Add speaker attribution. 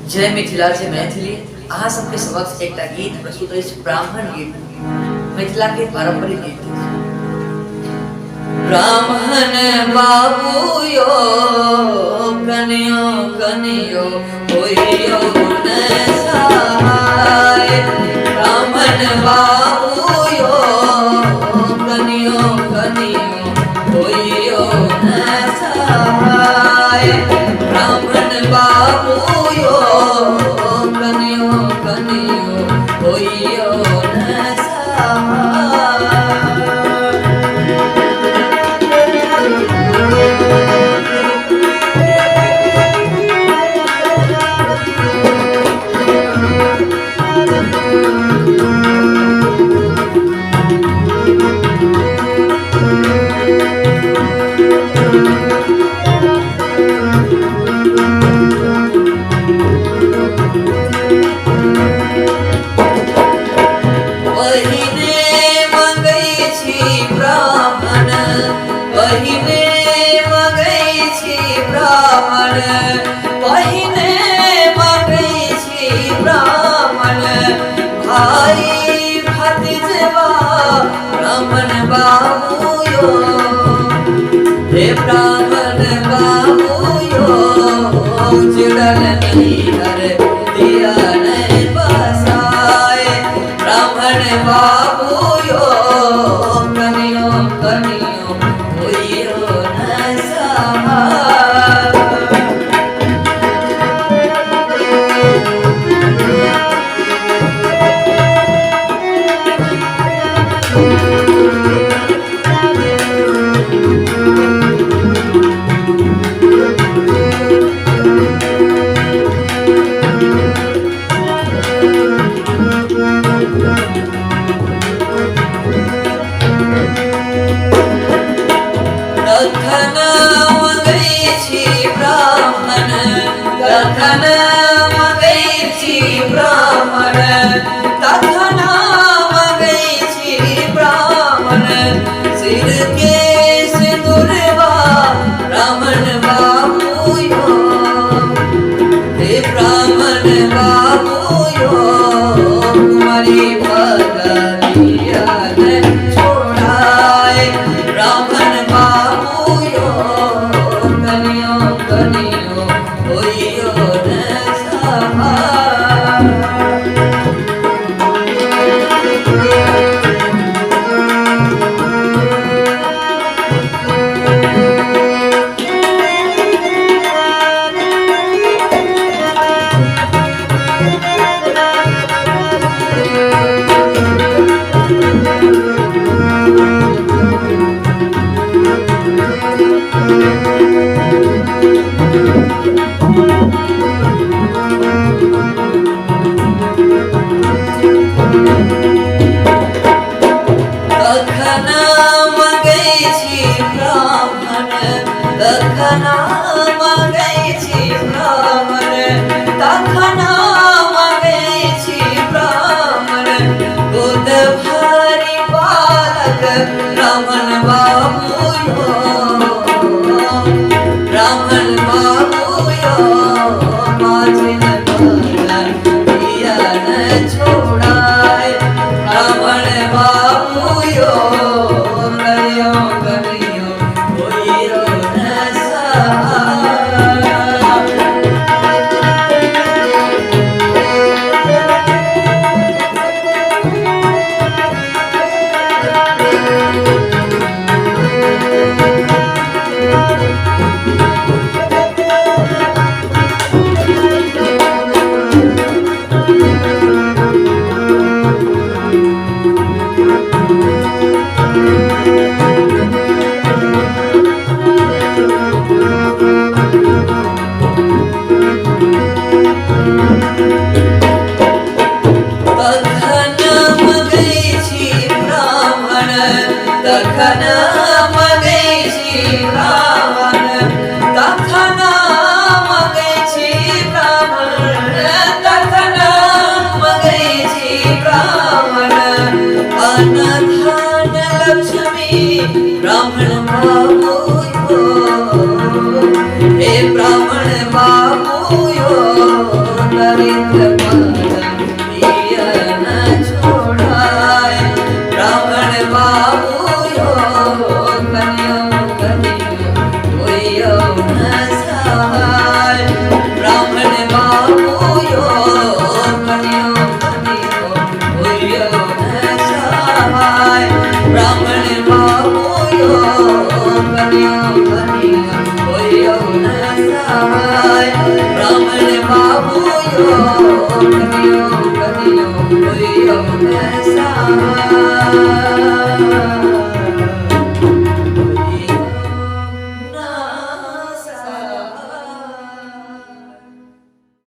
Speaker 1: जय मिथिला जय मैथिली। अहाँ सबके समक्ष एकटा गीत प्रस्तुत अछि, ब्राह्मण गीत, मिथिला के पारंपरिक गीत। ब्राह्मण बाबू यो कनियो कनियो होइयो न सहाय। ब्राह्मण बाबू यो कनियो कनियो होइयो न सहाय। ब्राह्मण बाबू यो कनियो कनियो होइयो न सहाय। ब्राह्मण बाबू यो हे ब्राह्मण बाबू यो चिड़ल नैहर दिया नहीं बसाए। ब्राह्मण बाबू यो कनियो कनियो होइयो न सहाय। कखन मगै छी ब्राह्मण, कखन मगै छी ब्राह्मण, कखन मगै छी ब्राह्मण। सिर के सिंदूरवा ब्राह्मण बाबू यो हे ब्राह्मण बाबू यो कुंवारी भगतिया न छोड़ाए। ब्राह्मण बाबू यो कनियो कनियो होइयो न सहाय। कखन मगै छी ब्राह्मण, कखन मगै छी ब्राह्मण, कखन मगै छी ब्राह्मण। गोद भरी बालक ब्राह्मण बाबू यो, ब्राह्मण बाबू यो माझिन बहन दिया न छोड़ाए। ब्राह्मण बाबू यो कनियो कनियो होइयो न सहाय। प्रियम बसा